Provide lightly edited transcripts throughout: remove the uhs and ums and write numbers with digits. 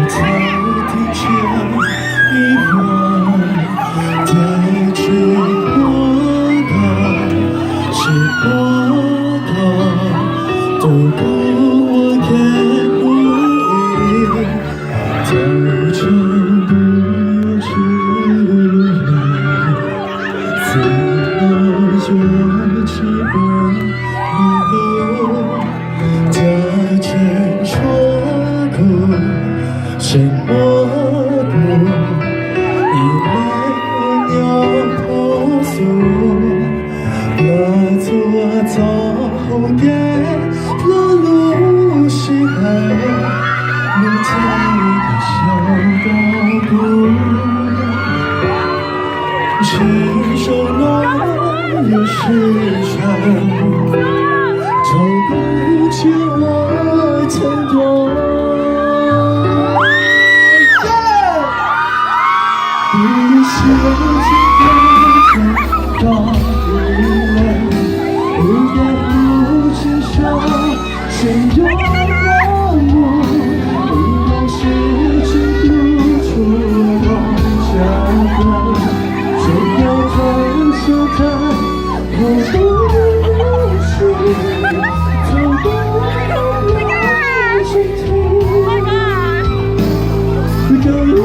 在地球一晃，带着我的是我的，都不我看不见，在成都有时自我就起我路，在前说过什么不以为要投诉，那座早给落入心海，能在一个小岛屿，亲手暖有时长，找不见我曾多。你是我最高的依赖，不言不知说，谁又让我一往事情不出我家的，谁要转手看我不是走过我征途，都有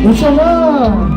我错了。